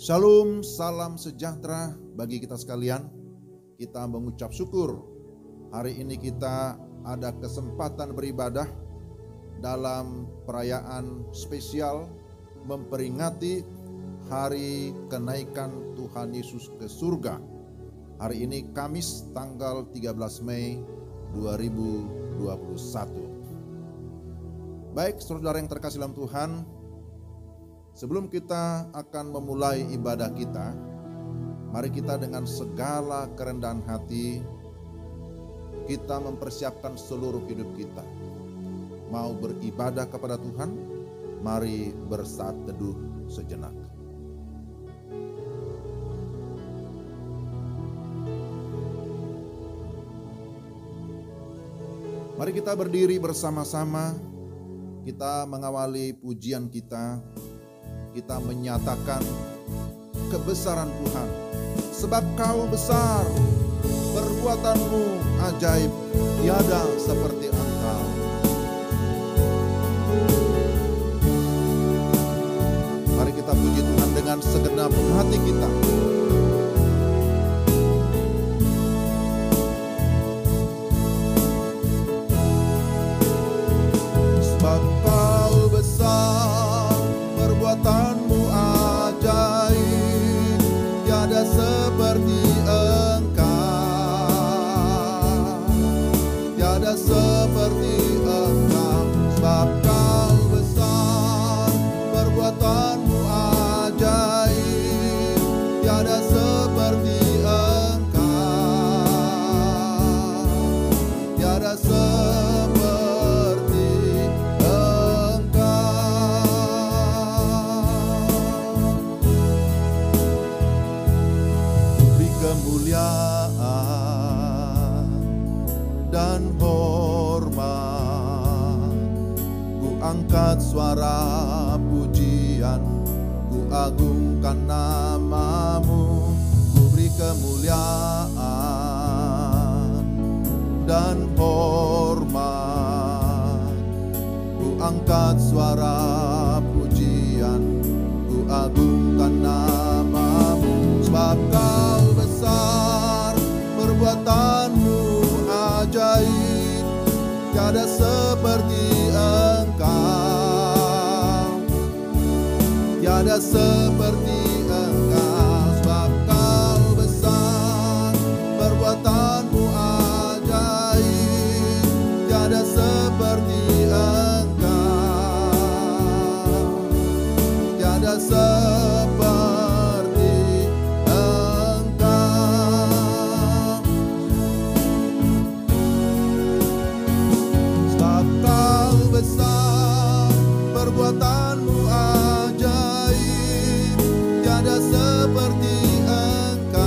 Shalom, salam sejahtera bagi kita sekalian. Kita mengucap syukur hari ini kita ada kesempatan beribadah dalam perayaan spesial memperingati hari kenaikan Tuhan Yesus ke surga. Hari ini Kamis tanggal 13 Mei 2021. Baik saudara yang terkasih dalam Tuhan, sebelum kita akan memulai ibadah kita, mari kita dengan segala kerendahan hati, kita mempersiapkan seluruh hidup kita. Mau beribadah kepada Tuhan, mari bersaat teduh sejenak. Mari kita berdiri bersama-sama, kita mengawali pujian kita. Kita menyatakan kebesaran Tuhan. Sebab Kau besar, perbuatanmu ajaib, tiada seperti Engkau. Mari kita puji Tuhan dengan segenap hati kita. Sebab Kau besar, perbuatanmu ajaib, tiada seperti Engkau, tiada seperti Engkau. Sebab Kau besar, perbuatanmu ajaib, tiada seperti Engkau, tiada seperti kemuliaan dan hormat. Ku angkat suara pujian, ku agungkan namamu. Ku beri kemuliaan dan hormat. Ku angkat suara pujian, ku agungkan namamu. Sebab Kau besar, perbuatanmu ajaib, tiada seperti Engkau, tiada seperti Engkau. Sebab Kau besar, perbuatanmu ajaib, tiada seperti Engkau, tiada seperti besar, perbuatanmu ajaib, tiada seperti Engkau,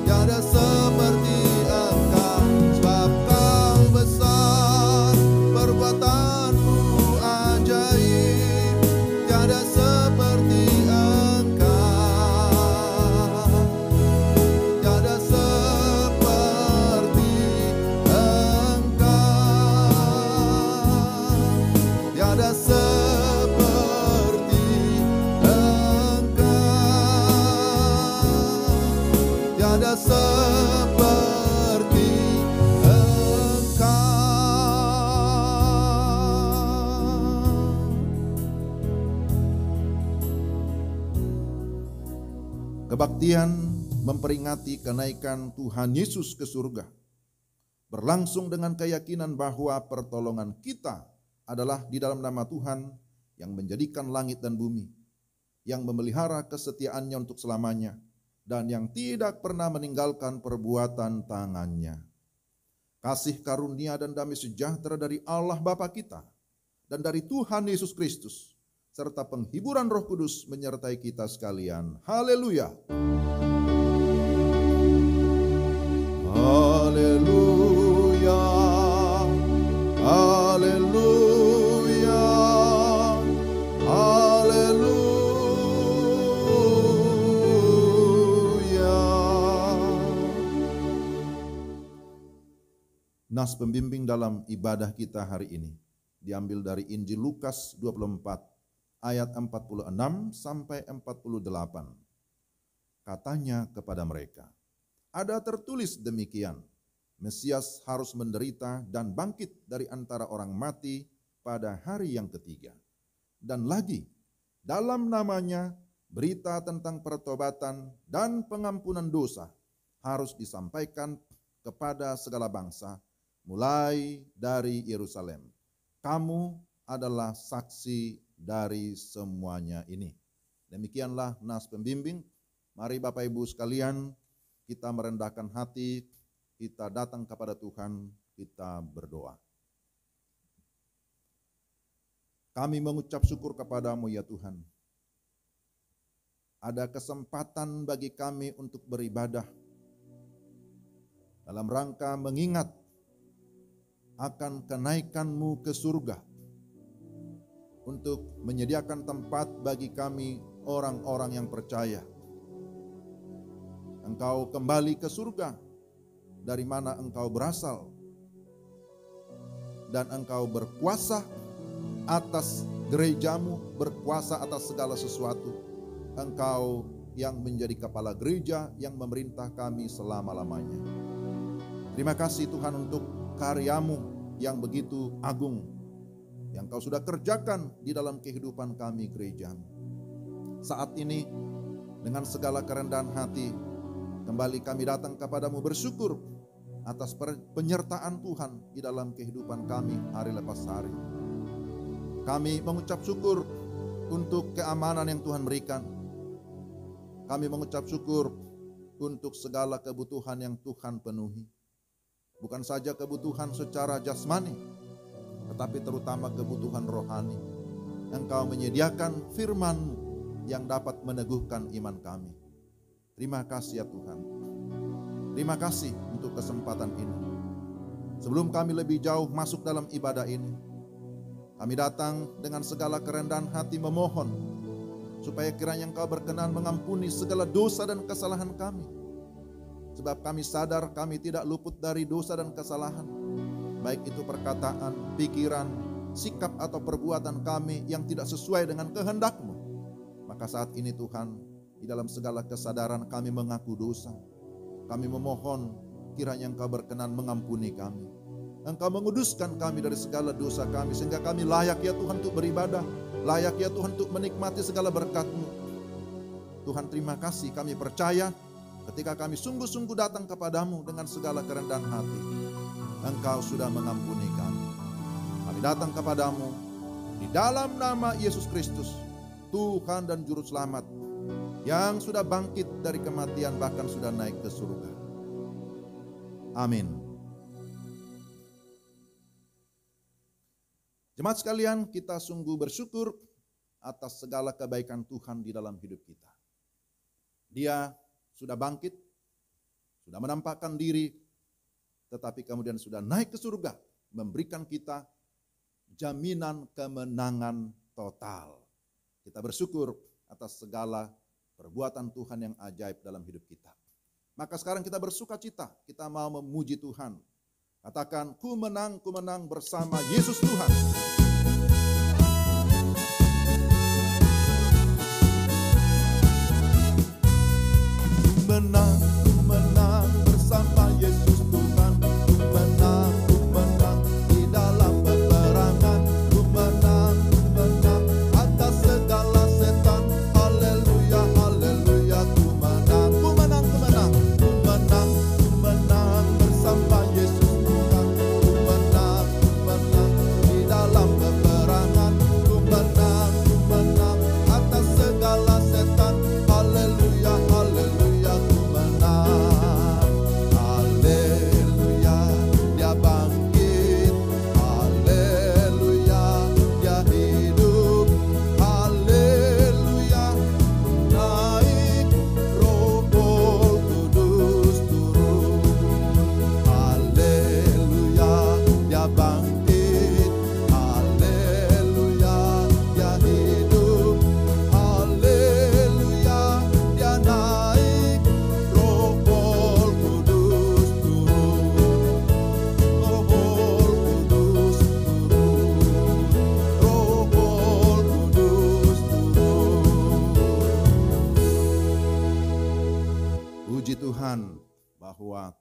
tiada seperti Engkau. Sebab Kau besar, perbuatanmu ajaib, tiada seperti Engkau, tiada seperti tiada seperti Engkau, tiada seperti Engkau. Kebaktian memperingati kenaikan Tuhan Yesus ke surga berlangsung dengan keyakinan bahwa pertolongan kita adalah di dalam nama Tuhan yang menjadikan langit dan bumi, yang memelihara kesetiaannya untuk selamanya, dan yang tidak pernah meninggalkan perbuatan tangannya. Kasih karunia dan damai sejahtera dari Allah Bapa kita dan dari Tuhan Yesus Kristus, serta penghiburan Roh Kudus menyertai kita sekalian. Haleluya. Haleluya. Haleluya. Haleluya. Nas pembimbing dalam ibadah kita hari ini diambil dari Injil Lukas 24 ayat 46 sampai 48. Katanya kepada mereka, ada tertulis demikian, Mesias harus menderita dan bangkit dari antara orang mati pada hari yang ketiga. Dan lagi, dalam namanya berita tentang pertobatan dan pengampunan dosa harus disampaikan kepada segala bangsa, mulai dari Yerusalem. Kamu adalah saksi dari semuanya ini. Demikianlah nas pembimbing. Mari Bapak Ibu sekalian, kita merendahkan hati, kita datang kepada Tuhan, kita berdoa. Kami mengucap syukur kepadamu ya Tuhan. Ada kesempatan bagi kami untuk beribadah dalam rangka mengingat akan kenaikan-Mu ke surga, untuk menyediakan tempat bagi kami orang-orang yang percaya. Engkau kembali ke surga dari mana engkau berasal, dan engkau berkuasa atas gerejamu, berkuasa atas segala sesuatu. Engkau yang menjadi kepala gereja yang memerintah kami selama-lamanya. Terima kasih Tuhan untuk karyamu yang begitu agung, yang Kau sudah kerjakan di dalam kehidupan kami gerejamu. Saat ini dengan segala kerendahan hati, kembali kami datang kepadamu bersyukur atas penyertaan Tuhan di dalam kehidupan kami hari lepas hari. Kami mengucap syukur untuk keamanan yang Tuhan berikan. Kami mengucap syukur untuk segala kebutuhan yang Tuhan penuhi. Bukan saja kebutuhan secara jasmani, tetapi terutama kebutuhan rohani. Engkau menyediakan firman-Mu yang dapat meneguhkan iman kami. Terima kasih ya Tuhan. Terima kasih untuk kesempatan ini. Sebelum kami lebih jauh masuk dalam ibadah ini, kami datang dengan segala kerendahan hati memohon supaya kiranya Engkau berkenan mengampuni segala dosa dan kesalahan kami. Sebab kami sadar kami tidak luput dari dosa dan kesalahan, baik itu perkataan, pikiran, sikap atau perbuatan kami yang tidak sesuai dengan kehendak-Mu. Maka saat ini Tuhan, di dalam segala kesadaran kami mengaku dosa. Kami memohon kiranya Engkau berkenan mengampuni kami. Engkau menguduskan kami dari segala dosa kami, sehingga kami layak ya Tuhan untuk beribadah, layak ya Tuhan untuk menikmati segala berkat-Mu. Tuhan terima kasih, kami percaya ketika kami sungguh-sungguh datang kepadamu dengan segala kerendahan hati, Engkau sudah mengampuni kami. Kami datang kepadamu di dalam nama Yesus Kristus, Tuhan dan Juru Selamat, yang sudah bangkit dari kematian, bahkan sudah naik ke surga. Amin. Jemaat sekalian, kita sungguh bersyukur atas segala kebaikan Tuhan di dalam hidup kita. Dia sudah bangkit, sudah menampakkan diri, tetapi kemudian sudah naik ke surga, memberikan kita jaminan kemenangan total. Kita bersyukur atas segala perbuatan Tuhan yang ajaib dalam hidup kita. Maka sekarang kita bersuka cita, kita mau memuji Tuhan. Katakan, ku menang bersama Yesus Tuhan. Ku menang bersama Yesus Tuhan. Ku menang di dalam peperangan. Ku menang atas segala setan. Haleluya, haleluya. Ku menang bersama Yesus Tuhan. Ku menang di dalam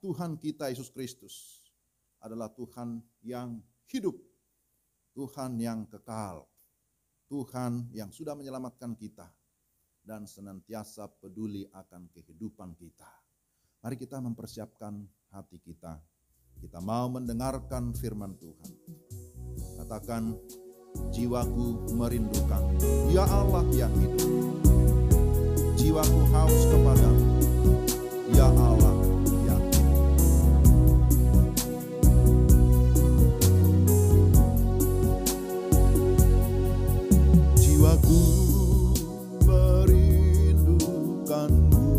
Tuhan kita Yesus Kristus adalah Tuhan yang hidup, Tuhan yang kekal, Tuhan yang sudah menyelamatkan kita dan senantiasa peduli akan kehidupan kita. Mari kita mempersiapkan hati kita. Kita mau mendengarkan firman Tuhan. Katakan, jiwaku merindukan, ya Allah yang hidup. Jiwaku haus kepadamu, ya Allah yang hidup. Jiwaku merindukanmu,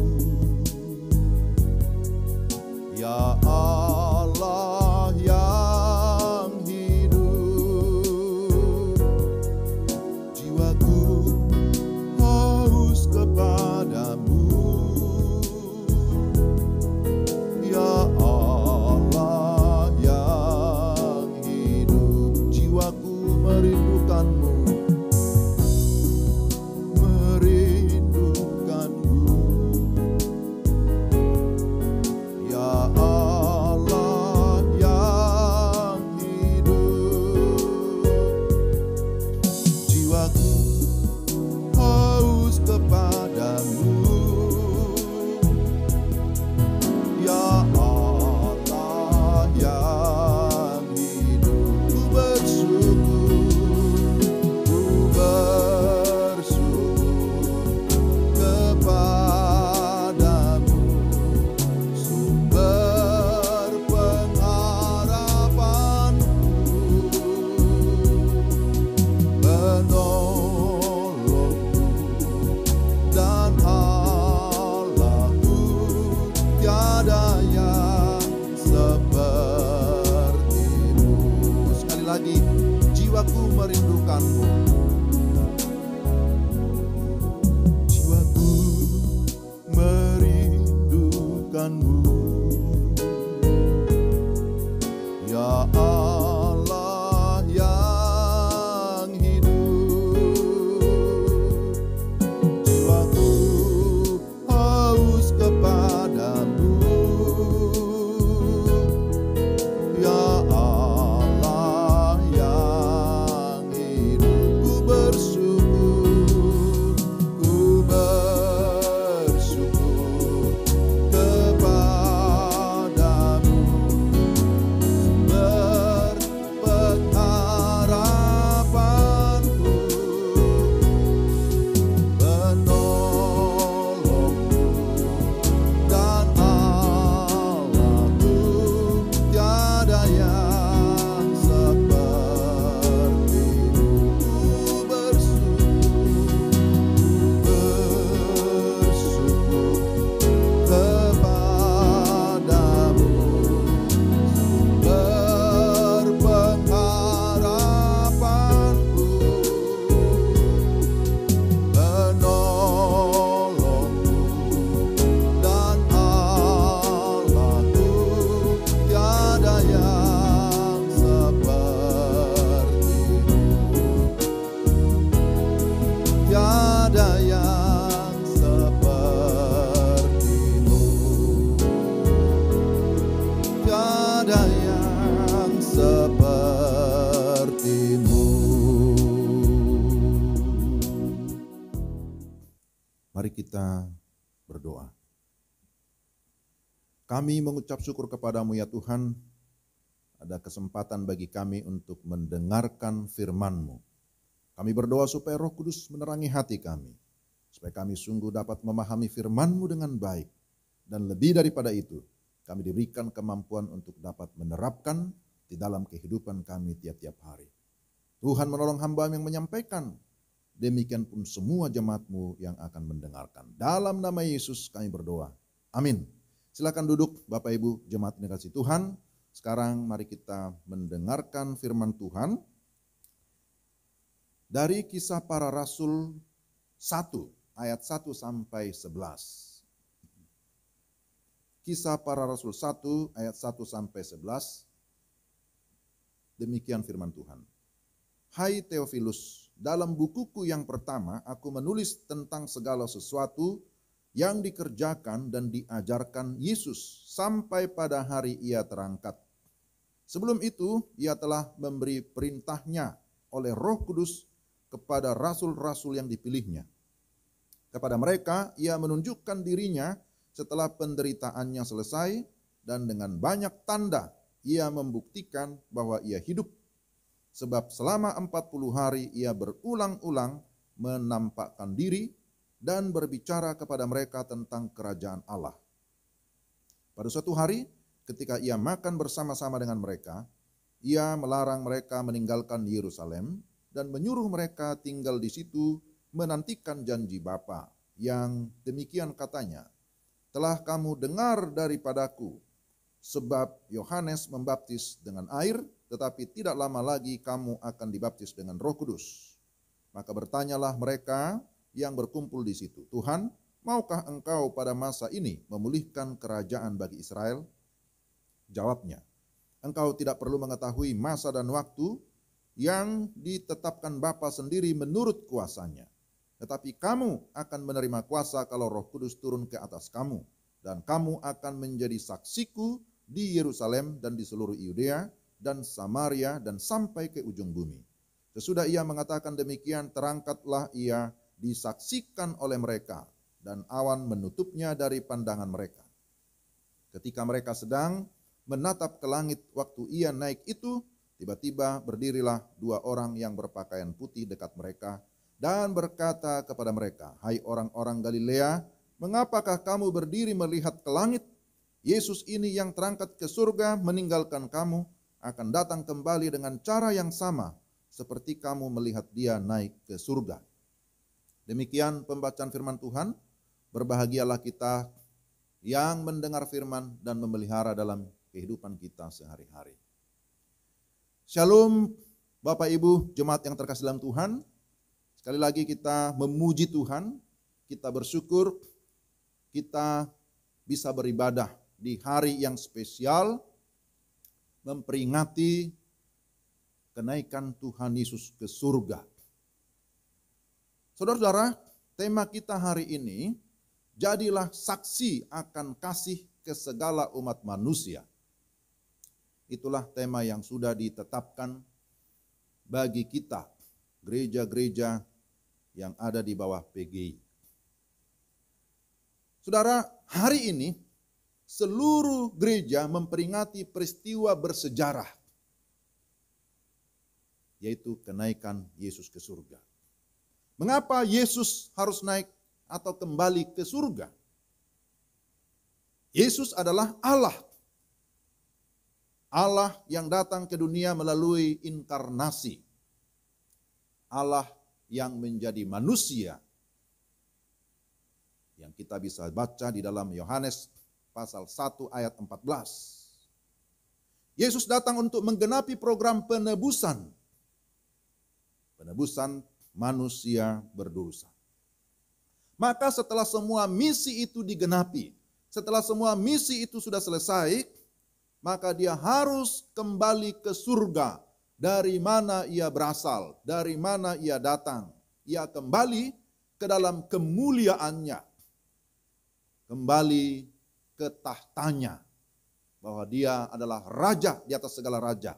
ya Allah yang hidup. Jiwaku haus kepadamu, ya Allah yang hidup. Jiwaku merindukanmu, merindukanmu, ya Allah yang hidup. Jiwaku haus kepadamu, ya Allah yang hidup. Ku bersyukur kepadamu, sumber pengharapanku, penolongku dan Allahku, tiada yang sepertimu. Sekali lagi, jiwaku merindukanmu, jiwaku merindukanmu, ya Allah yang hidup. Jiwaku haus kepadamu, ya Allah yang hidup. Ku bersyukur kepadamu, sumber pengharapanku, penolongku dan Allahku, tiada yang sepertimu. Ku bersyukur kepadamu, sumber pengharapanku, penolongku dan Allahku, tiada yang sepertimu, tiada yang sepertimu, tiada yang sepertimu. Mari kita berdoa. Kami mengucap syukur kepadamu ya Tuhan, ada kesempatan bagi kami untuk mendengarkan firman-Mu. Kami berdoa supaya Roh Kudus menerangi hati kami, supaya kami sungguh dapat memahami firman-Mu dengan baik. Dan lebih daripada itu, kami diberikan kemampuan untuk dapat menerapkan di dalam kehidupan kami tiap-tiap hari. Tuhan menolong hamba yang menyampaikan, demikian pun semua jemaat-Mu yang akan mendengarkan. Dalam nama Yesus kami berdoa. Amin. Silakan duduk Bapak Ibu jemaat yang dikasihi Tuhan. Sekarang mari kita mendengarkan firman Tuhan dari Kisah Para Rasul 1 ayat 1 sampai 11. Kisah Para Rasul 1 ayat 1 sampai 11. Demikian firman Tuhan. Hai Theophilus, dalam bukuku yang pertama aku menulis tentang segala sesuatu yang dikerjakan dan diajarkan Yesus sampai pada hari ia terangkat. Sebelum itu, ia telah memberi perintahnya oleh Roh Kudus kepada rasul-rasul yang dipilihnya. Kepada mereka, ia menunjukkan dirinya setelah penderitaannya selesai, dan dengan banyak tanda, ia membuktikan bahwa ia hidup. Sebab selama 40 hari ia berulang-ulang menampakkan diri dan berbicara kepada mereka tentang kerajaan Allah. Pada suatu hari, ketika ia makan bersama-sama dengan mereka, ia melarang mereka meninggalkan Yerusalem dan menyuruh mereka tinggal di situ menantikan janji Bapa, yang demikian katanya, telah kamu dengar daripadaku, sebab Yohanes membaptis dengan air, tetapi tidak lama lagi kamu akan dibaptis dengan Roh Kudus. Maka bertanyalah mereka yang berkumpul di situ, Tuhan, maukah engkau pada masa ini memulihkan kerajaan bagi Israel? Jawabnya, engkau tidak perlu mengetahui masa dan waktu yang ditetapkan Bapa sendiri menurut kuasanya. Tetapi kamu akan menerima kuasa kalau Roh Kudus turun ke atas kamu, dan kamu akan menjadi saksiku di Yerusalem dan di seluruh Yudea dan Samaria dan sampai ke ujung bumi. Sesudah ia mengatakan demikian, terangkatlah ia disaksikan oleh mereka, dan awan menutupnya dari pandangan mereka. Ketika mereka sedang menatap ke langit waktu ia naik itu, tiba-tiba berdirilah 2 orang yang berpakaian putih dekat mereka dan berkata kepada mereka, hai orang-orang Galilea, mengapakah kamu berdiri melihat ke langit? Yesus ini yang terangkat ke surga meninggalkan kamu, akan datang kembali dengan cara yang sama seperti kamu melihat dia naik ke surga. Demikian pembacaan firman Tuhan. Berbahagialah kita yang mendengar firman dan memelihara dalam kehidupan kita sehari-hari. Shalom Bapak Ibu jemaat yang terkasih dalam Tuhan. Sekali lagi kita memuji Tuhan, kita bersyukur, kita bisa beribadah di hari yang spesial, memperingati kenaikan Tuhan Yesus ke surga. Saudara-saudara, tema kita hari ini, jadilah saksi akan kasih ke segala umat manusia. Itulah tema yang sudah ditetapkan bagi kita, gereja-gereja yang ada di bawah PGI. Saudara, hari ini seluruh gereja memperingati peristiwa bersejarah, yaitu kenaikan Yesus ke surga. Mengapa Yesus harus naik atau kembali ke surga? Yesus adalah Allah. Allah yang datang ke dunia melalui inkarnasi. Allah yang menjadi manusia. Yang kita bisa baca di dalam Yohanes pasal 1 ayat 14. Yesus datang untuk menggenapi program penebusan. Penebusan manusia berdosa. Maka setelah semua misi itu digenapi, setelah semua misi itu sudah selesai, maka dia harus kembali ke surga dari mana ia berasal, dari mana ia datang. Ia kembali ke dalam kemuliaannya, kembali ke tahtanya, bahwa dia adalah raja di atas segala raja,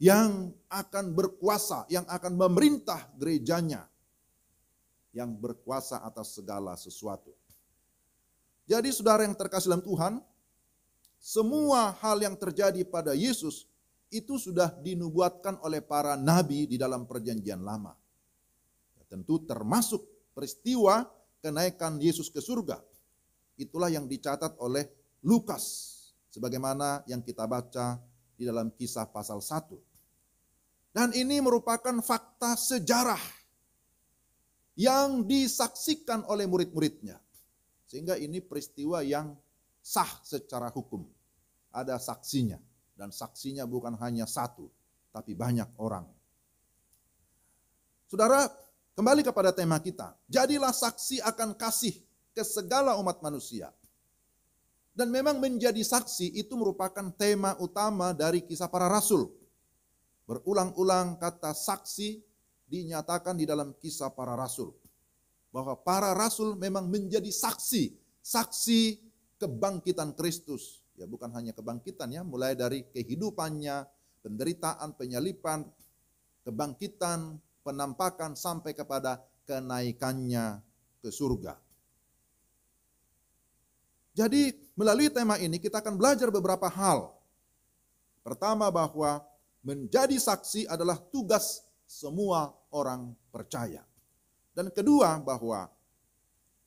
yang akan berkuasa, yang akan memerintah gerejanya, yang berkuasa atas segala sesuatu. Jadi saudara yang terkasih dalam Tuhan, semua hal yang terjadi pada Yesus itu sudah dinubuatkan oleh para nabi di dalam perjanjian lama. Tentu termasuk peristiwa kenaikan Yesus ke surga. Itulah yang dicatat oleh Lukas, sebagaimana yang kita baca di dalam Kisah pasal 1. Dan ini merupakan fakta sejarah yang disaksikan oleh murid-muridnya. Sehingga ini peristiwa yang sah secara hukum. Ada saksinya, dan saksinya bukan hanya satu, tapi banyak orang. Saudara, kembali kepada tema kita. Jadilah saksi akan kasih ke segala umat manusia. Dan memang menjadi saksi itu merupakan tema utama dari Kisah Para Rasul. Berulang-ulang kata saksi dinyatakan di dalam Kisah Para Rasul. bahwa para rasul memang menjadi saksi kebangkitan Kristus. Ya, bukan hanya kebangkitan ya, mulai dari kehidupannya, penderitaan, penyalipan, kebangkitan, penampakan sampai kepada kenaikannya ke surga. Jadi melalui tema ini kita akan belajar beberapa hal. Pertama, bahwa menjadi saksi adalah tugas semua orang percaya. Dan kedua, bahwa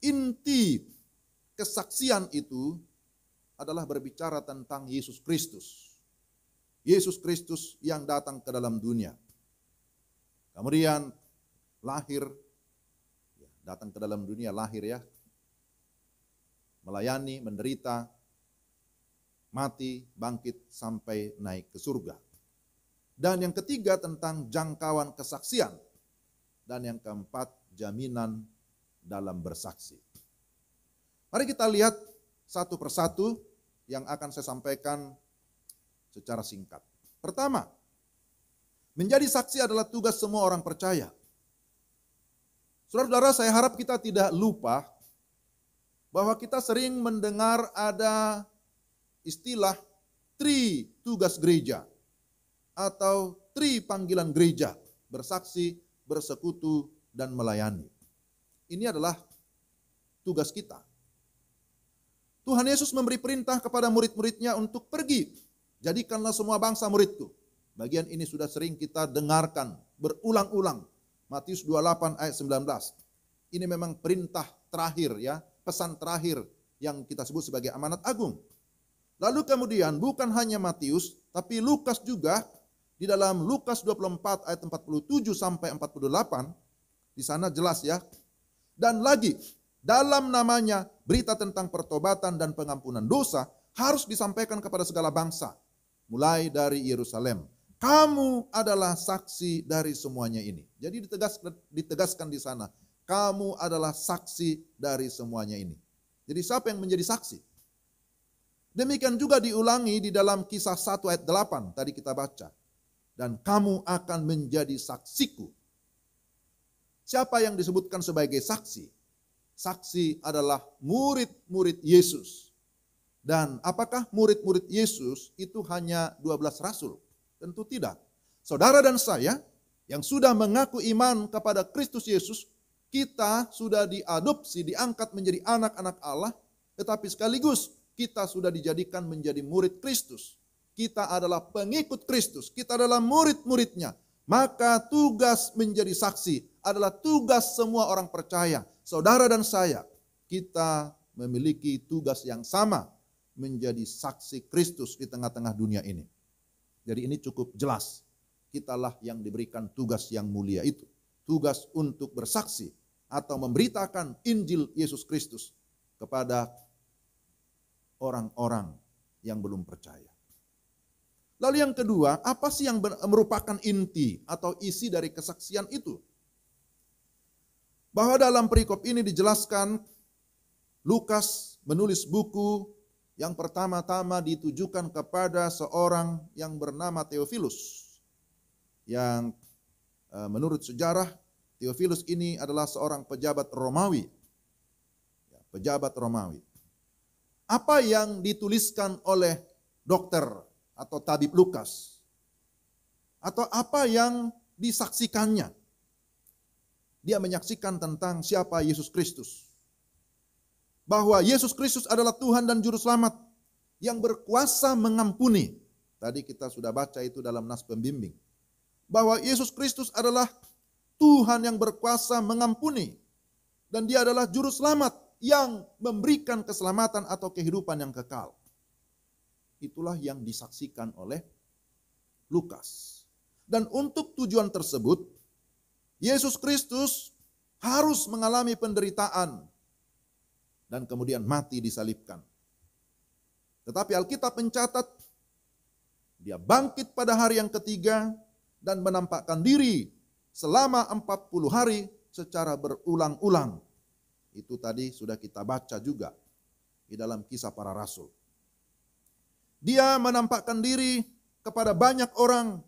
inti kesaksian itu adalah berbicara tentang Yesus Kristus. Yesus Kristus yang datang ke dalam dunia. Kemudian lahir, datang ke dalam dunia, lahir ya, melayani, menderita, mati, bangkit, sampai naik ke surga. Dan yang ketiga tentang jangkauan kesaksian. Dan yang keempat, jaminan dalam bersaksi. Mari kita lihat satu persatu yang akan saya sampaikan secara singkat. Pertama, menjadi saksi adalah tugas semua orang percaya. Saudara-saudara, saya harap kita tidak lupa bahwa kita sering mendengar ada istilah tri tugas gereja atau tri panggilan gereja, bersaksi, bersekutu, dan melayani. Ini adalah tugas kita. Tuhan Yesus memberi perintah kepada murid-muridnya untuk pergi. Jadikanlah semua bangsa muridku. Bagian ini sudah sering kita dengarkan berulang-ulang. Matius 28 ayat 19. Ini memang perintah terakhir ya, pesan terakhir yang kita sebut sebagai amanat agung. Lalu kemudian bukan hanya Matius, tapi Lukas juga di dalam Lukas 24 ayat 47 sampai 48, di sana jelas ya. Dan lagi, dalam namanya berita tentang pertobatan dan pengampunan dosa harus disampaikan kepada segala bangsa, mulai dari Yerusalem. Kamu adalah saksi dari semuanya ini. Jadi ditegaskan di sana, kamu adalah saksi dari semuanya ini. Jadi siapa yang menjadi saksi? Demikian juga diulangi di dalam Kisah 1 ayat 8 tadi kita baca. Dan kamu akan menjadi saksiku. Siapa yang disebutkan sebagai saksi? Saksi adalah murid-murid Yesus. Dan apakah murid-murid Yesus itu hanya 12 rasul? Tentu tidak. Saudara dan saya yang sudah mengaku iman kepada Kristus Yesus, kita sudah diadopsi, diangkat menjadi anak-anak Allah, tetapi sekaligus kita sudah dijadikan menjadi murid Kristus. Kita adalah pengikut Kristus, kita adalah murid-muridnya. Maka tugas menjadi saksi adalah tugas semua orang percaya. Saudara dan saya, kita memiliki tugas yang sama, menjadi saksi Kristus di tengah-tengah dunia ini. Jadi ini cukup jelas. Kitalah yang diberikan tugas yang mulia itu. Tugas untuk bersaksi atau memberitakan Injil Yesus Kristus kepada orang-orang yang belum percaya. Lalu yang kedua, apa sih yang merupakan inti atau isi dari kesaksian itu? Bahwa dalam perikop ini dijelaskan Lukas menulis buku yang pertama-tama ditujukan kepada seorang yang bernama Theophilus. Yang menurut sejarah Theophilus ini adalah seorang pejabat Romawi. Pejabat Romawi. Apa yang dituliskan oleh dokter atau tabib Lukas? Atau apa yang disaksikannya? Dia menyaksikan tentang siapa Yesus Kristus. Bahwa Yesus Kristus adalah Tuhan dan Juru Selamat yang berkuasa mengampuni. Tadi kita sudah baca itu dalam nas pembimbing. Bahwa Yesus Kristus adalah Tuhan yang berkuasa mengampuni. Dan dia adalah Juru Selamat yang memberikan keselamatan atau kehidupan yang kekal. Itulah yang disaksikan oleh Lukas. Dan untuk tujuan tersebut, Yesus Kristus harus mengalami penderitaan dan kemudian mati disalibkan. Tetapi Alkitab mencatat dia bangkit pada hari yang ketiga dan menampakkan diri selama 40 hari secara berulang-ulang. Itu tadi sudah kita baca juga di dalam Kisah Para Rasul. Dia menampakkan diri kepada banyak orang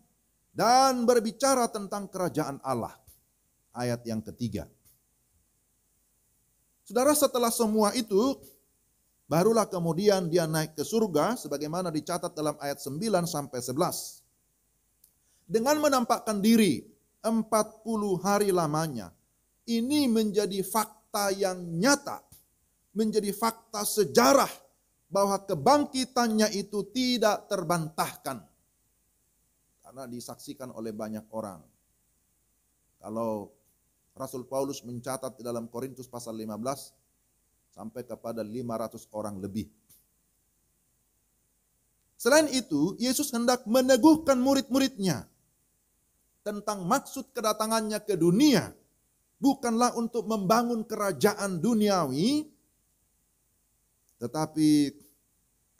dan berbicara tentang kerajaan Allah. Ayat yang ketiga. Saudara, setelah semua itu, barulah kemudian dia naik ke surga sebagaimana dicatat dalam ayat 9 sampai 11. Dengan menampakkan diri 40 hari lamanya, ini menjadi fakta yang nyata, menjadi fakta sejarah bahwa kebangkitannya itu tidak terbantahkan. Karena disaksikan oleh banyak orang. Kalau Rasul Paulus mencatat di dalam Korintus pasal 15, sampai kepada 500 orang lebih. Selain itu, Yesus hendak meneguhkan murid-muridnya tentang maksud kedatangannya ke dunia. Bukanlah untuk membangun kerajaan duniawi, tetapi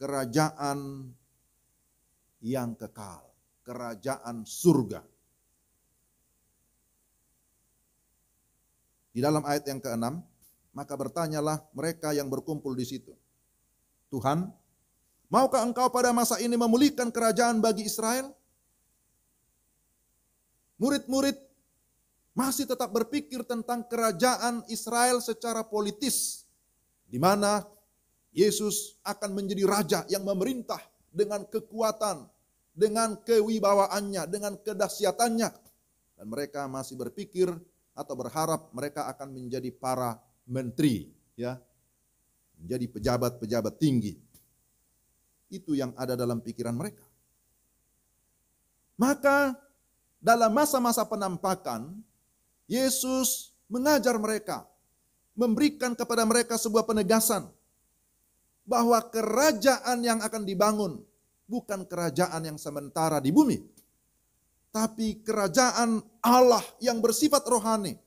kerajaan yang kekal, kerajaan surga. Di dalam ayat yang ke-6, maka bertanyalah mereka yang berkumpul di situ, Tuhan, maukah engkau pada masa ini memulihkan kerajaan bagi Israel? Murid-murid masih tetap berpikir tentang kerajaan Israel secara politis, di mana Yesus akan menjadi raja yang memerintah dengan kekuatan, dengan kewibawaannya, dengan kedahsyatannya. Dan mereka masih berpikir atau berharap mereka akan menjadi para menteri, ya, menjadi pejabat-pejabat tinggi. Itu yang ada dalam pikiran mereka. Maka dalam masa-masa penampakan, Yesus mengajar mereka, memberikan kepada mereka sebuah penegasan bahwa kerajaan yang akan dibangun bukan kerajaan yang sementara di bumi, tapi kerajaan Allah yang bersifat rohani,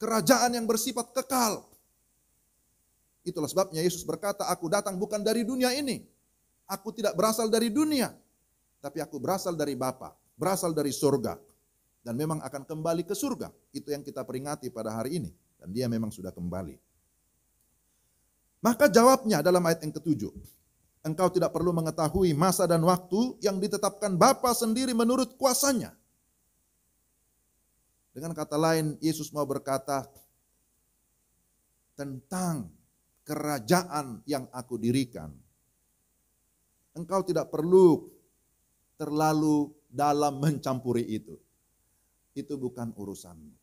kerajaan yang bersifat kekal. Itulah sebabnya Yesus berkata, aku datang bukan dari dunia ini. Aku tidak berasal dari dunia, tapi aku berasal dari Bapa, berasal dari surga. Dan memang akan kembali ke surga. Itu yang kita peringati pada hari ini. Dan dia memang sudah kembali. Maka jawabnya dalam ayat yang ke-7. Engkau tidak perlu mengetahui masa dan waktu yang ditetapkan Bapa sendiri menurut kuasanya. Dengan kata lain, Yesus mau berkata tentang kerajaan yang aku dirikan. Engkau tidak perlu terlalu dalam mencampuri itu. Itu bukan urusanmu.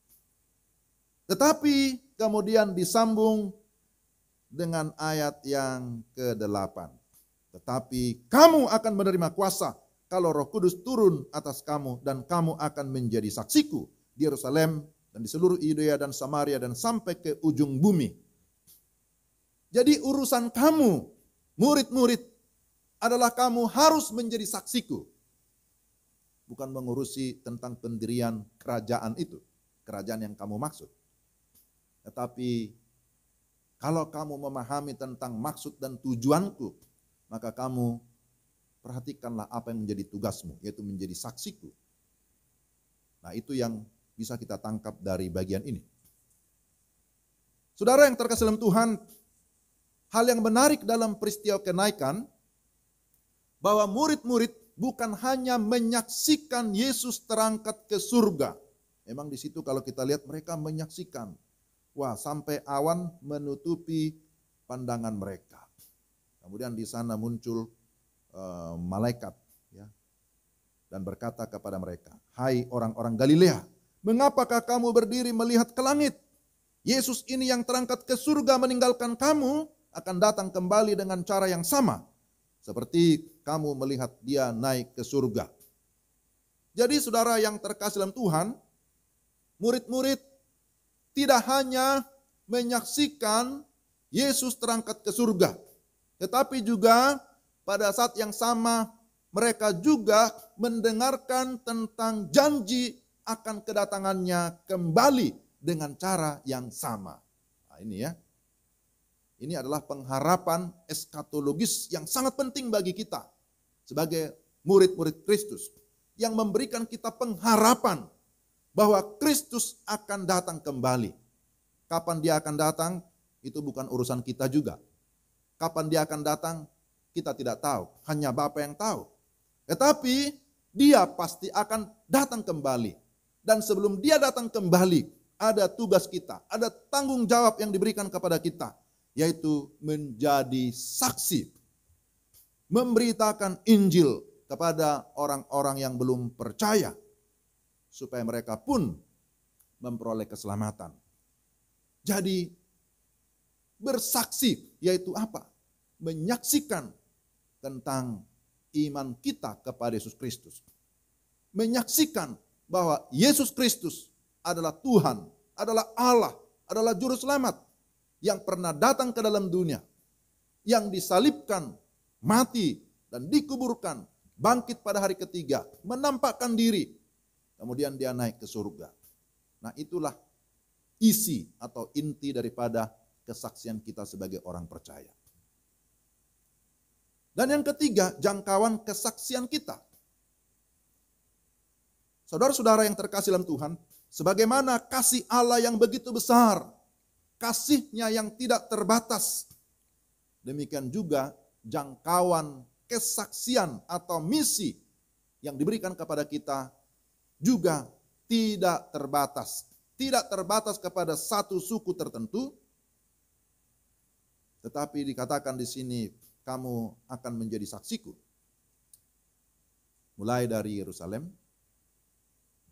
Tetapi kemudian disambung dengan ayat yang ke-8. Tetapi kamu akan menerima kuasa kalau Roh Kudus turun atas kamu dan kamu akan menjadi saksiku di Yerusalem dan di seluruh Yudea dan Samaria dan sampai ke ujung bumi. Jadi urusan kamu, murid-murid, adalah kamu harus menjadi saksiku. Bukan mengurusi tentang pendirian kerajaan itu, kerajaan yang kamu maksud. Tetapi kalau kamu memahami tentang maksud dan tujuanku, maka kamu perhatikanlah apa yang menjadi tugasmu, yaitu menjadi saksiku. Nah, itu yang bisa kita tangkap dari bagian ini. Saudara yang terkasih dalam Tuhan, hal yang menarik dalam peristiwa kenaikan, bahwa murid-murid bukan hanya menyaksikan Yesus terangkat ke surga. Memang di situ kalau kita lihat mereka menyaksikan. Wah, sampai awan menutupi pandangan mereka. Kemudian di sana muncul malaikat, ya, dan berkata kepada mereka, hai orang-orang Galilea, mengapakah kamu berdiri melihat ke langit? Yesus ini yang terangkat ke surga meninggalkan kamu akan datang kembali dengan cara yang sama. Seperti kamu melihat dia naik ke surga. Jadi saudara yang terkasih dalam Tuhan, murid-murid tidak hanya menyaksikan Yesus terangkat ke surga, tetapi juga pada saat yang sama mereka juga mendengarkan tentang janji akan kedatangannya kembali dengan cara yang sama. Nah, ini ya. Ini adalah pengharapan eskatologis yang sangat penting bagi kita sebagai murid-murid Kristus, yang memberikan kita pengharapan bahwa Kristus akan datang kembali. Kapan dia akan datang, itu bukan urusan kita juga. Kapan dia akan datang, kita tidak tahu. Hanya Bapa yang tahu. Tetapi dia pasti akan datang kembali. Dan sebelum dia datang kembali, ada tugas kita, ada tanggung jawab yang diberikan kepada kita, yaitu menjadi saksi, memberitakan Injil kepada orang-orang yang belum percaya, supaya mereka pun memperoleh keselamatan. Jadi bersaksi, yaitu apa? Menyaksikan tentang iman kita kepada Yesus Kristus. Menyaksikan bahwa Yesus Kristus adalah Tuhan, adalah Allah, adalah Juru Selamat yang pernah datang ke dalam dunia, yang disalibkan, mati, dan dikuburkan, bangkit pada hari ketiga, menampakkan diri, kemudian dia naik ke surga. Nah, itulah isi atau inti daripada kesaksian kita sebagai orang percaya. Dan yang ketiga, jangkauan kesaksian kita. Saudara-saudara yang terkasih dalam Tuhan, sebagaimana kasih Allah yang begitu besar, kasih-Nya yang tidak terbatas, demikian juga jangkauan kesaksian atau misi yang diberikan kepada kita juga tidak terbatas. Tidak terbatas kepada satu suku tertentu, tetapi dikatakan di sini, kamu akan menjadi saksiku. Mulai dari Yerusalem.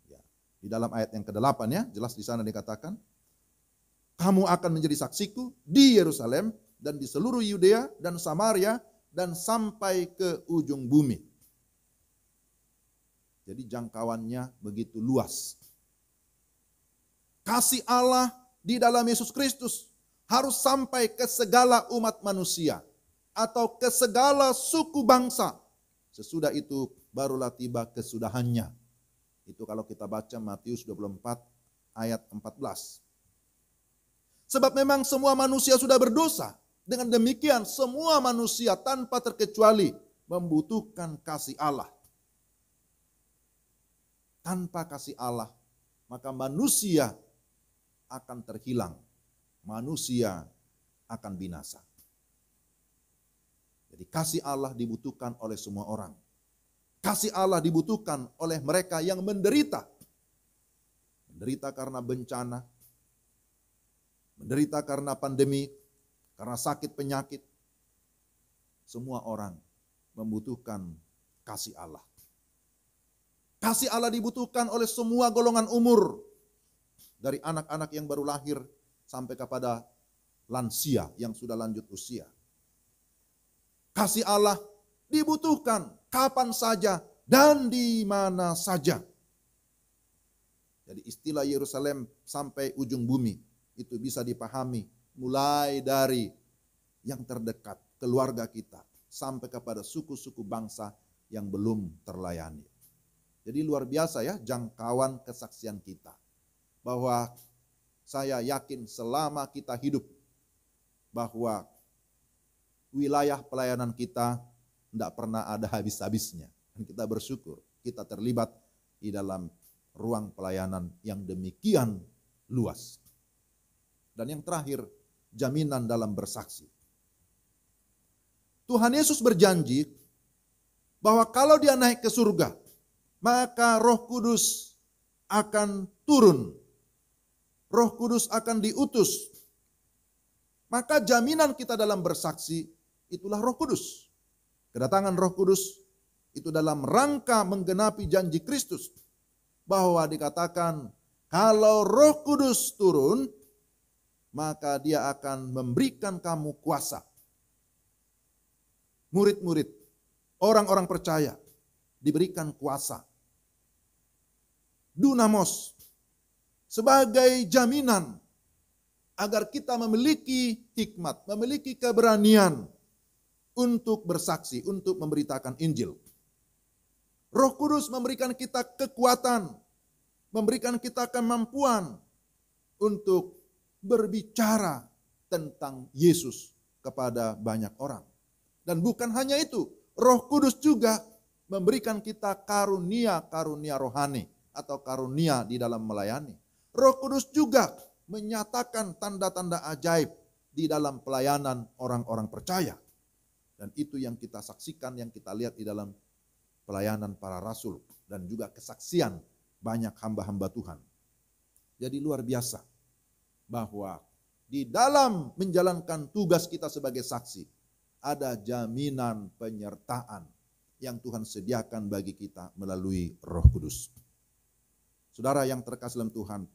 Ya, di dalam ayat yang ke-8 ya, jelas di sana dikatakan, kamu akan menjadi saksiku di Yerusalem dan di seluruh Yudea dan Samaria dan sampai ke ujung bumi. Jadi jangkauannya begitu luas. Kasih Allah di dalam Yesus Kristus harus sampai ke segala umat manusia atau ke segala suku bangsa. Sesudah itu barulah tiba kesudahannya. Itu kalau kita baca Matius 24 ayat 14. Sebab memang semua manusia sudah berdosa. Dengan demikian semua manusia tanpa terkecuali membutuhkan kasih Allah. Tanpa kasih Allah, maka manusia akan terhilang. Manusia akan binasa. Jadi kasih Allah dibutuhkan oleh semua orang. Kasih Allah dibutuhkan oleh mereka yang menderita. Menderita karena bencana. Menderita karena pandemi. Karena sakit penyakit. Semua orang membutuhkan kasih Allah. Kasih Allah dibutuhkan oleh semua golongan umur. Dari anak-anak yang baru lahir sampai kepada lansia yang sudah lanjut usia. Kasih Allah dibutuhkan kapan saja dan di mana saja. Jadi istilah Yerusalem sampai ujung bumi itu bisa dipahami mulai dari yang terdekat, keluarga kita, sampai kepada suku-suku bangsa yang belum terlayani. Jadi luar biasa ya jangkauan kesaksian kita. Bahwa saya yakin selama kita hidup, bahwa wilayah pelayanan kita tidak pernah ada habis-habisnya. Dan kita bersyukur kita terlibat di dalam ruang pelayanan yang demikian luas. Dan yang terakhir, jaminan dalam bersaksi. Tuhan Yesus berjanji bahwa kalau dia naik ke surga, maka Roh Kudus akan turun. Roh Kudus akan diutus. Maka jaminan kita dalam bersaksi itulah Roh Kudus. Kedatangan Roh Kudus itu dalam rangka menggenapi janji Kristus. Bahwa dikatakan kalau Roh Kudus turun, maka dia akan memberikan kamu kuasa. Murid-murid, orang-orang percaya diberikan kuasa. Dunamos. Sebagai jaminan agar kita memiliki hikmat, memiliki keberanian untuk bersaksi, untuk memberitakan Injil. Roh Kudus memberikan kita kekuatan, memberikan kita kemampuan untuk berbicara tentang Yesus kepada banyak orang. Dan bukan hanya itu, Roh Kudus juga memberikan kita karunia-karunia rohani atau karunia di dalam melayani. Roh Kudus juga menyatakan tanda-tanda ajaib di dalam pelayanan orang-orang percaya. Dan itu yang kita saksikan, yang kita lihat di dalam pelayanan para rasul dan juga kesaksian banyak hamba-hamba Tuhan. Jadi luar biasa bahwa di dalam menjalankan tugas kita sebagai saksi, ada jaminan penyertaan yang Tuhan sediakan bagi kita melalui Roh Kudus. Saudara yang terkasih dalam Tuhan,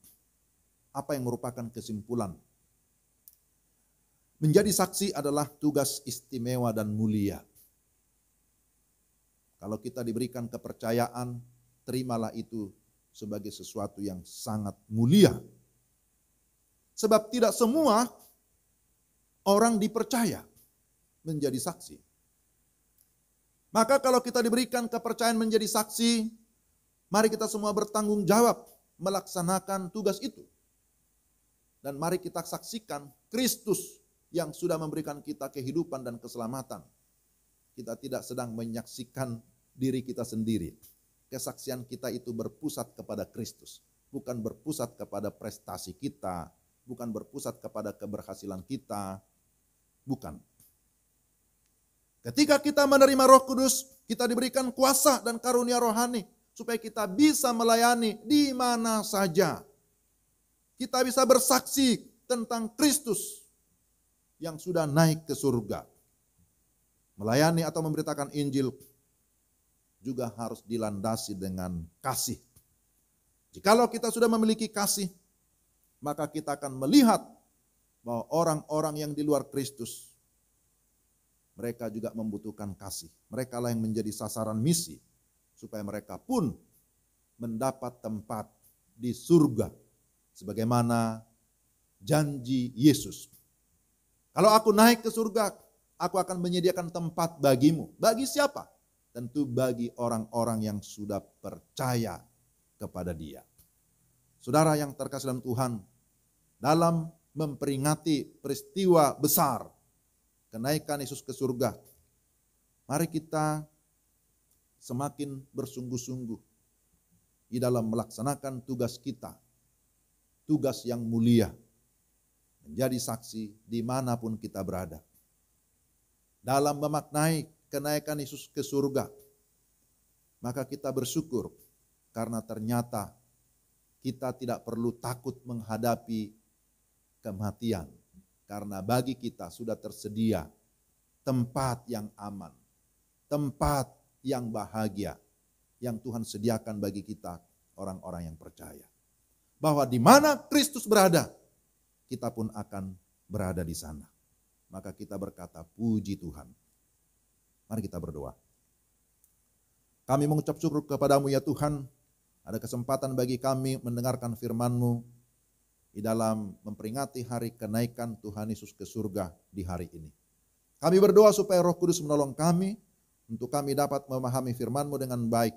apa yang merupakan kesimpulan? Menjadi saksi adalah tugas istimewa dan mulia. Kalau kita diberikan kepercayaan, terimalah itu sebagai sesuatu yang sangat mulia. Sebab tidak semua orang dipercaya menjadi saksi. Maka kalau kita diberikan kepercayaan menjadi saksi, mari kita semua bertanggung jawab melaksanakan tugas itu. Dan mari kita saksikan Kristus yang sudah memberikan kita kehidupan dan keselamatan. Kita tidak sedang menyaksikan diri kita sendiri. Kesaksian kita itu berpusat kepada Kristus, bukan berpusat kepada prestasi kita, bukan berpusat kepada keberhasilan kita, bukan. Ketika kita menerima Roh Kudus, kita diberikan kuasa dan karunia rohani supaya kita bisa melayani di mana saja. Kita bisa bersaksi tentang Kristus yang sudah naik ke surga. Melayani atau memberitakan Injil juga harus dilandasi dengan kasih. Jikalau kita sudah memiliki kasih, maka kita akan melihat bahwa orang-orang yang di luar Kristus, mereka juga membutuhkan kasih. Mereka lah yang menjadi sasaran misi, supaya mereka pun mendapat tempat di surga, sebagaimana janji Yesus. Kalau aku naik ke surga, aku akan menyediakan tempat bagimu. Bagi siapa? Tentu bagi orang-orang yang sudah percaya kepada Dia. Saudara yang terkasih dalam Tuhan, dalam memperingati peristiwa besar kenaikan Yesus ke surga, mari kita semakin bersungguh-sungguh di dalam melaksanakan tugas kita, tugas yang mulia, menjadi saksi dimanapun kita berada. Dalam memaknai kenaikan Yesus ke surga, maka kita bersyukur karena ternyata kita tidak perlu takut menghadapi kematian. Karena bagi kita sudah tersedia tempat yang aman, tempat yang bahagia yang Tuhan sediakan bagi kita orang-orang yang percaya. Bahwa di mana Kristus berada, kita pun akan berada di sana. Maka kita berkata, puji Tuhan. Mari kita berdoa. Kami mengucap syukur kepadamu ya Tuhan, ada kesempatan bagi kami mendengarkan firman-Mu di dalam memperingati hari kenaikan Tuhan Yesus ke surga di hari ini. Kami berdoa supaya Roh Kudus menolong kami, untuk kami dapat memahami firman-Mu dengan baik,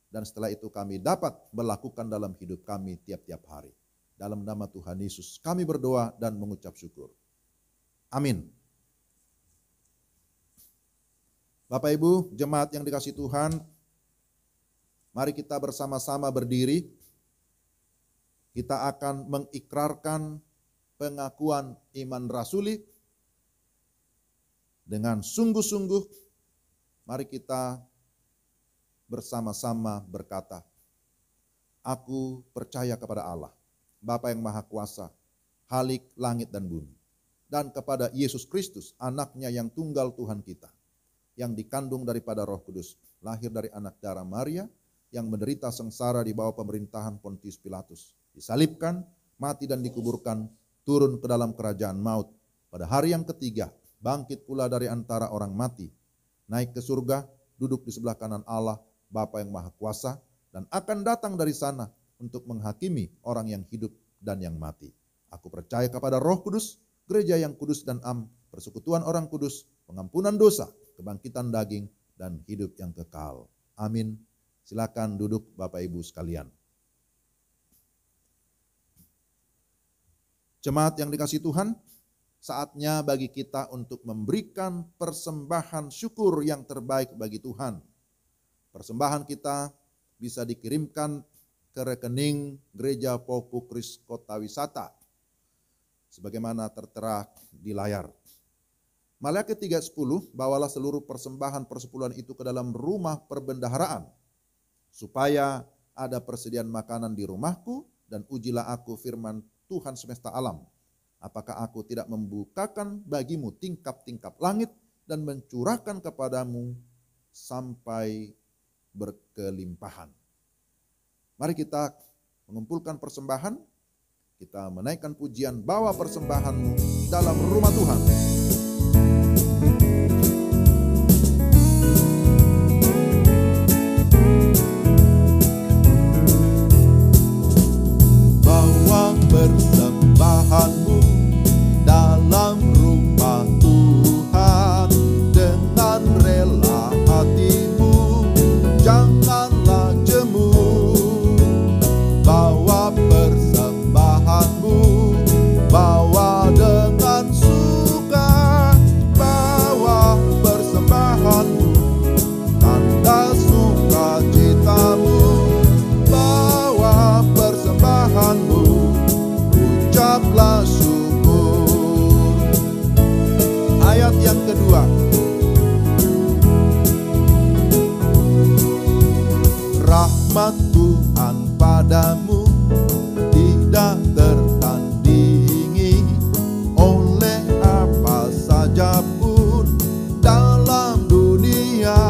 dan setelah itu kami dapat melakukan dalam hidup kami tiap-tiap hari. Dalam nama Tuhan Yesus kami berdoa dan mengucap syukur. Amin. Bapak Ibu, jemaat yang dikasihi Tuhan, mari kita bersama-sama berdiri. Kita akan mengikrarkan pengakuan iman rasuli dengan sungguh-sungguh. Mari kita bersama-sama berkata, aku percaya kepada Allah, Bapa yang Maha Kuasa, Khalik langit dan bumi, dan kepada Yesus Kristus, anaknya yang tunggal Tuhan kita, yang dikandung daripada Roh Kudus, lahir dari anak darah Maria, yang menderita sengsara di bawah pemerintahan Pontius Pilatus, disalibkan, mati dan dikuburkan, turun ke dalam kerajaan maut. Pada hari yang ketiga, bangkit pula dari antara orang mati, naik ke surga, duduk di sebelah kanan Allah, Bapa yang Maha Kuasa, dan akan datang dari sana untuk menghakimi orang yang hidup dan yang mati. Aku percaya kepada Roh Kudus, gereja yang kudus dan am, persekutuan orang kudus, pengampunan dosa, kebangkitan daging, dan hidup yang kekal. Amin. Silakan duduk Bapak Ibu sekalian. Jemaat yang dikasihi Tuhan, saatnya bagi kita untuk memberikan persembahan syukur yang terbaik bagi Tuhan. Persembahan kita bisa dikirimkan ke rekening Gereja Popu Kris Kota Wisata, sebagaimana tertera di layar. Maliaki 3:10, bawalah seluruh persembahan persepuluhan itu ke dalam rumah perbendaharaan, supaya ada persediaan makanan di rumahku, dan ujilah aku, firman Tuhan semesta alam. Apakah aku tidak membukakan bagimu tingkap-tingkap langit dan mencurahkan kepadamu sampai berkelimpahan. Mari kita mengumpulkan persembahan, kita menaikkan pujian, bawa persembahanmu dalam rumah Tuhan. Bawa persembahanmu dalam rumah Tuhan dengan rela hatimu, janganlah jemu. Bawa persembahanmu, bawa dengan suka, bawa persembahanmu, tanda sukacitamu, bawa persembahanmu, ucaplah syukur. Ayat yang kedua, rahmat Tuhan padamu tidak tertandingi oleh apa saja pun dalam dunia.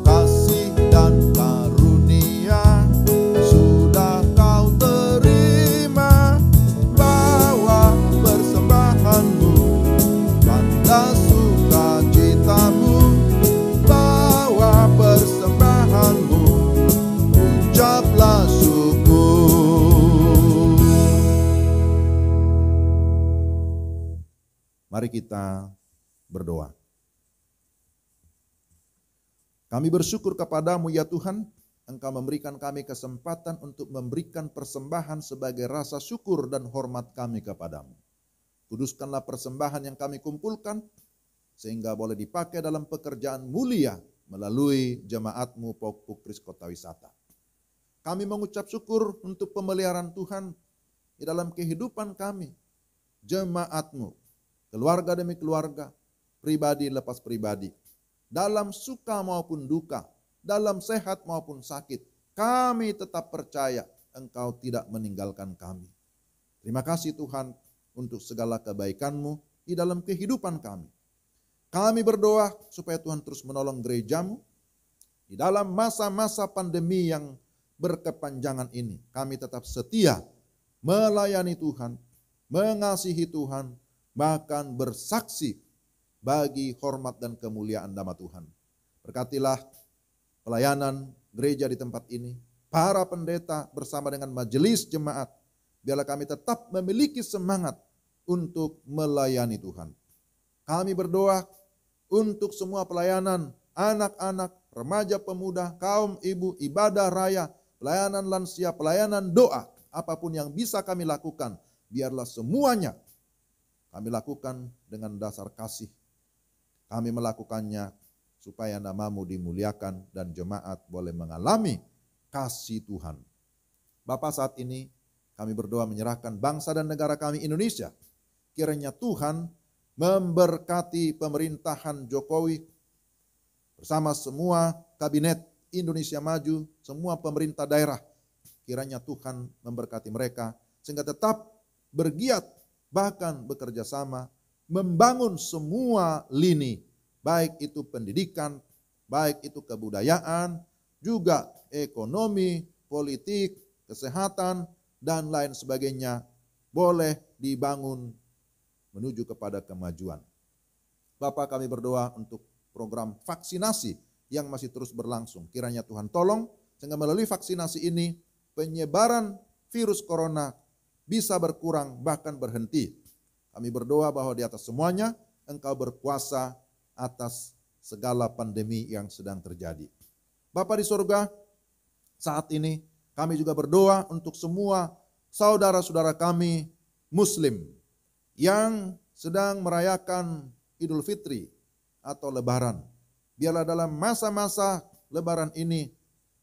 Kasih dan karunia sudah kau terima. Bawa persembahanmu, tanda sukacitamu, bawa persembahanmu, ucaplah syukur. Mari kita berdoa. Kami bersyukur kepadamu ya Tuhan, Engkau memberikan kami kesempatan untuk memberikan persembahan sebagai rasa syukur dan hormat kami kepadamu. Kuduskanlah persembahan yang kami kumpulkan, sehingga boleh dipakai dalam pekerjaan mulia melalui jemaatmu Pokpukris Kota Wisata. Kami mengucap syukur untuk pemeliharaan Tuhan di dalam kehidupan kami, jemaatmu, keluarga demi keluarga, pribadi lepas pribadi, dalam suka maupun duka, dalam sehat maupun sakit, kami tetap percaya Engkau tidak meninggalkan kami. Terima kasih Tuhan untuk segala kebaikan-Mu di dalam kehidupan kami. Kami berdoa supaya Tuhan terus menolong gereja-Mu di dalam masa-masa pandemi yang berkepanjangan ini. Kami tetap setia melayani Tuhan, mengasihi Tuhan, bahkan bersaksi bagi hormat dan kemuliaan nama Tuhan. Berkatilah pelayanan gereja di tempat ini, para pendeta bersama dengan majelis jemaat, biarlah kami tetap memiliki semangat untuk melayani Tuhan. Kami berdoa untuk semua pelayanan anak-anak, remaja pemuda, kaum ibu, ibadah raya, pelayanan lansia, pelayanan doa, apapun yang bisa kami lakukan, biarlah semuanya kami lakukan dengan dasar kasih. Kami melakukannya supaya nama-Mu dimuliakan dan jemaat boleh mengalami kasih Tuhan. Bapa, saat ini kami berdoa menyerahkan bangsa dan negara kami Indonesia. Kiranya Tuhan memberkati pemerintahan Jokowi bersama semua kabinet Indonesia Maju, semua pemerintah daerah. Kiranya Tuhan memberkati mereka sehingga tetap bergiat, bahkan bekerja sama, membangun semua lini, baik itu pendidikan, baik itu kebudayaan, juga ekonomi, politik, kesehatan, dan lain sebagainya, boleh dibangun menuju kepada kemajuan. Bapak, kami berdoa untuk program vaksinasi yang masih terus berlangsung. Kiranya Tuhan tolong, sehingga melalui vaksinasi ini, penyebaran virus corona bisa berkurang, bahkan berhenti. Kami berdoa bahwa di atas semuanya, Engkau berkuasa atas segala pandemi yang sedang terjadi. Bapa di surga, saat ini kami juga berdoa untuk semua saudara-saudara kami Muslim yang sedang merayakan Idul Fitri atau Lebaran. Biarlah dalam masa-masa Lebaran ini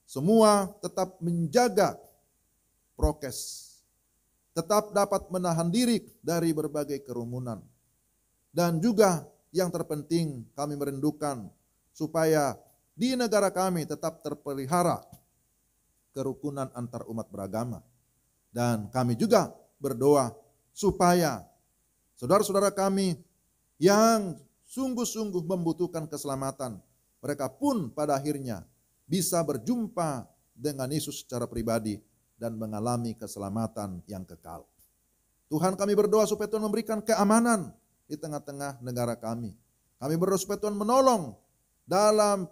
semua tetap menjaga prokes, tetap dapat menahan diri dari berbagai kerumunan. Dan juga yang terpenting kami merindukan supaya di negara kami tetap terpelihara kerukunan antar umat beragama. Dan kami juga berdoa supaya saudara-saudara kami yang sungguh-sungguh membutuhkan keselamatan, mereka pun pada akhirnya bisa berjumpa dengan Yesus secara pribadi dan mengalami keselamatan yang kekal. Tuhan, kami berdoa supaya Tuhan memberikan keamanan di tengah-tengah negara kami. Kami berdoa supaya Tuhan menolong dalam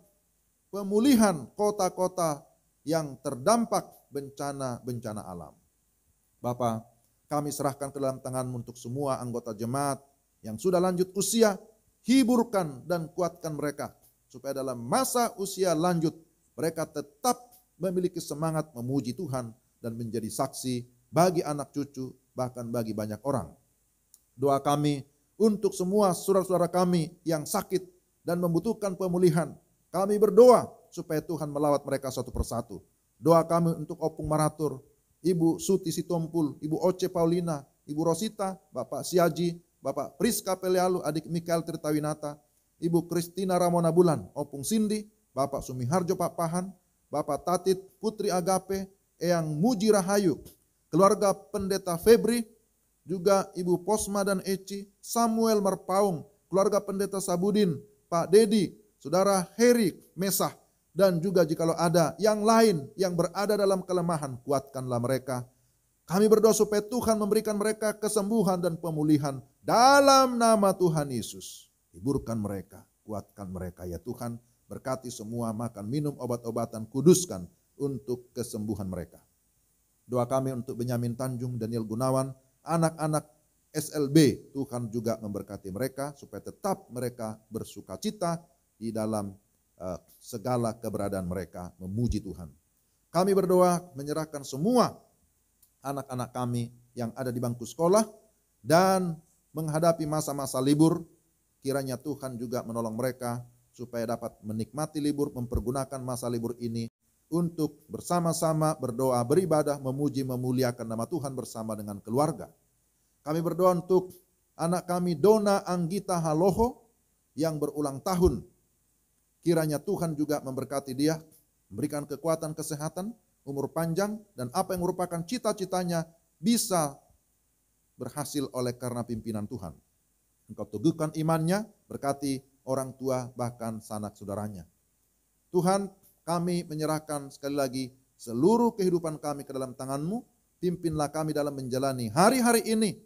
pemulihan kota-kota yang terdampak bencana-bencana alam. Bapa, kami serahkan ke dalam tangan-Mu untuk semua anggota jemaat yang sudah lanjut usia, hiburkan dan kuatkan mereka, supaya dalam masa usia lanjut, mereka tetap memiliki semangat memuji Tuhan dan menjadi saksi bagi anak cucu, bahkan bagi banyak orang. Doa kami untuk semua saudara-saudara kami yang sakit dan membutuhkan pemulihan. Kami berdoa supaya Tuhan melawat mereka satu persatu. Doa kami untuk Opung Maratur, Ibu Suti Sitompul, Ibu Oce Paulina, Ibu Rosita, Bapak Siaji, Bapak Priska Pelealu, Adik Mikael Tirtawinata, Ibu Kristina Ramona Bulan, Opung Cindy, Bapak Sumiharjo Pak Pahan, Bapak Tatit Putri Agape, Eyang Muji Rahayu, keluarga Pendeta Febri, juga Ibu Posma dan Eci, Samuel Merpaung, keluarga Pendeta Sabudin, Pak Dedi, Saudara Heri Mesah, dan juga jikalau ada yang lain yang berada dalam kelemahan, kuatkanlah mereka. Kami berdoa supaya Tuhan memberikan mereka kesembuhan dan pemulihan dalam nama Tuhan Yesus. Hiburkan mereka, kuatkan mereka ya Tuhan. Berkati semua makan minum obat-obatan, kuduskan untuk kesembuhan mereka. Doa kami untuk Benyamin Tanjung, Daniel Gunawan, anak-anak SLB, Tuhan juga memberkati mereka supaya tetap mereka bersukacita di dalam segala keberadaan mereka memuji Tuhan. Kami berdoa menyerahkan semua anak-anak kami yang ada di bangku sekolah dan menghadapi masa-masa libur. Kiranya Tuhan juga menolong mereka supaya dapat menikmati libur, mempergunakan masa libur ini untuk bersama-sama berdoa, beribadah, memuji, memuliakan nama Tuhan bersama dengan keluarga. Kami berdoa untuk anak kami Dona Anggita Haloho yang berulang tahun. Kiranya Tuhan juga memberkati dia, memberikan kekuatan, kesehatan, umur panjang, dan apa yang merupakan cita-citanya bisa berhasil oleh karena pimpinan Tuhan. Engkau teguhkan imannya, berkati orang tua bahkan sanak saudaranya. Tuhan, kami menyerahkan sekali lagi seluruh kehidupan kami ke dalam tangan-Mu. Pimpinlah kami dalam menjalani hari-hari ini.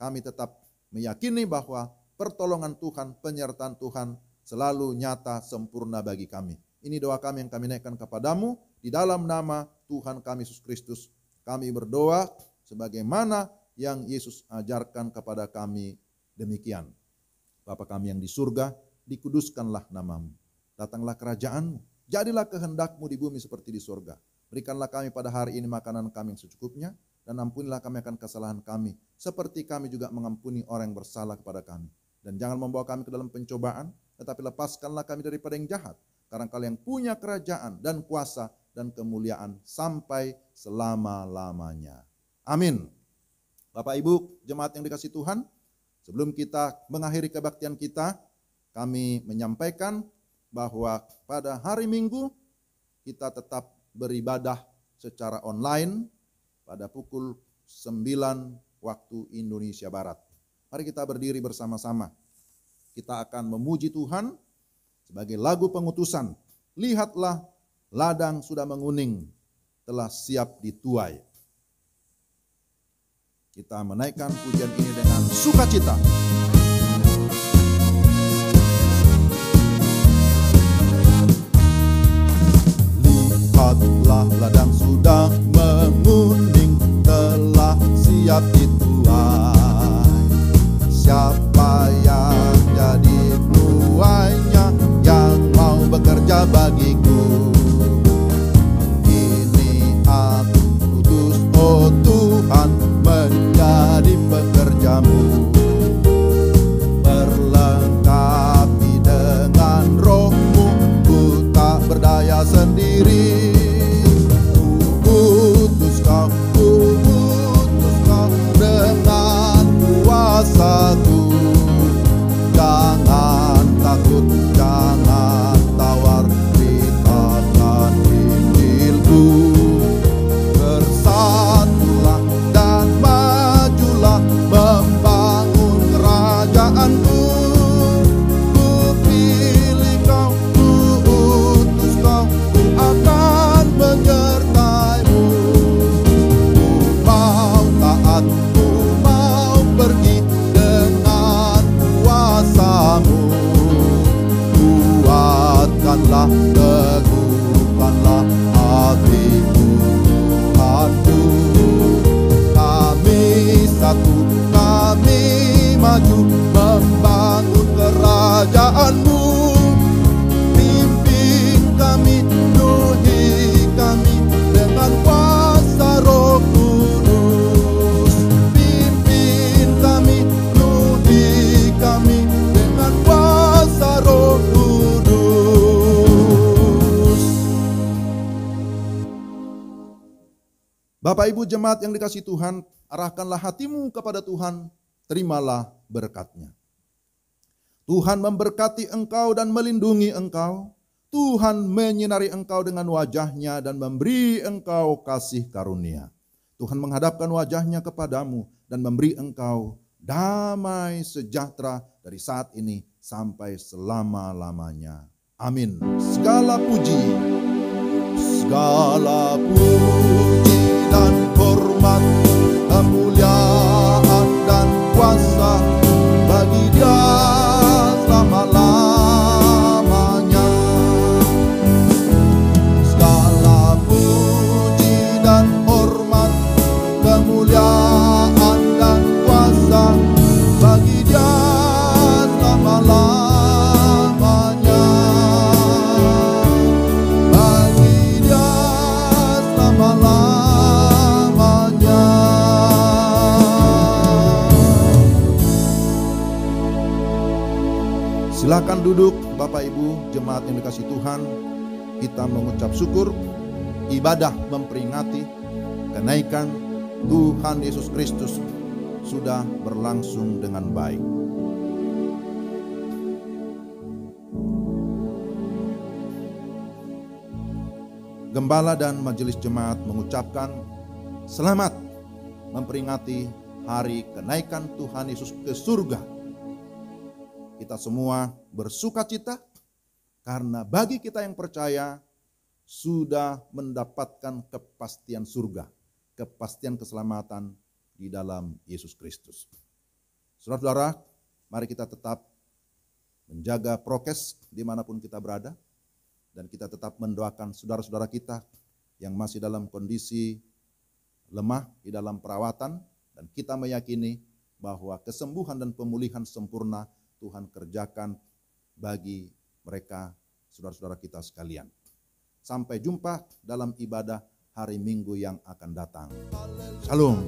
Kami tetap meyakini bahwa pertolongan Tuhan, penyertaan Tuhan selalu nyata sempurna bagi kami. Ini doa kami yang kami naikkan kepadamu di dalam nama Tuhan kami Yesus Kristus. Kami berdoa sebagaimana yang Yesus ajarkan kepada kami demikian. Bapa kami yang di surga, dikuduskanlah namamu. Datanglah kerajaan-Mu. Jadilah kehendak-Mu di bumi seperti di surga. Berikanlah kami pada hari ini makanan kami yang secukupnya, dan ampunilah kami akan kesalahan kami, seperti kami juga mengampuni orang yang bersalah kepada kami. Dan jangan membawa kami ke dalam pencobaan, tetapi lepaskanlah kami daripada yang jahat. Karena Kau yang punya kerajaan dan kuasa dan kemuliaan sampai selama-lamanya. Amin. Bapak Ibu, jemaat yang dikasihi Tuhan, sebelum kita mengakhiri kebaktian kita, kami menyampaikan bahwa pada hari Minggu kita tetap beribadah secara online pada pukul 9 waktu Indonesia Barat. Mari kita berdiri bersama-sama. Kita akan memuji Tuhan sebagai lagu pengutusan. Lihatlah ladang sudah menguning, telah siap dituai. Kita menaikkan pujian ini dengan sukacita. Lihatlah ladang sudah menguning, telah siap dituai. Siapa yang jadi tuainya, yang mau bekerja bagiku? Ini aku utus, oh Tuhan, menjadi pekerjamu. Berlengkapi dengan roh-Mu, ku tak berdaya sendiri. Ku utus kau dengan kuasa-Ku. Bapak Ibu jemaat yang dikasihi Tuhan, arahkanlah hatimu kepada Tuhan, terimalah berkat-Nya. Tuhan memberkati engkau dan melindungi engkau. Tuhan menyinari engkau dengan wajah-Nya dan memberi engkau kasih karunia. Tuhan menghadapkan wajah-Nya kepadamu dan memberi engkau damai sejahtera dari saat ini sampai selama-lamanya. Amin. Segala puji dan hormat, kemuliaan dan kuasa bagi Dia selama-lamanya. Segala puji dan hormat, kemuliaan dan kuasa bagi Dia selama-lamanya. Bagi Dia selama-lamanya. Silakan duduk Bapak Ibu jemaat yang dikasihi Tuhan. Kita mengucap syukur, ibadah memperingati kenaikan Tuhan Yesus Kristus sudah berlangsung dengan baik. Gembala dan majelis jemaat mengucapkan selamat memperingati hari kenaikan Tuhan Yesus ke surga. Kita semua bersukacita karena bagi kita yang percaya sudah mendapatkan kepastian surga, kepastian keselamatan di dalam Yesus Kristus. Saudara-saudara, mari kita tetap menjaga prokes dimanapun kita berada, dan kita tetap mendoakan saudara-saudara kita yang masih dalam kondisi lemah di dalam perawatan, dan kita meyakini bahwa kesembuhan dan pemulihan sempurna Tuhan kerjakan bagi mereka saudara-saudara kita sekalian. Sampai jumpa dalam ibadah hari Minggu yang akan datang. Shalom.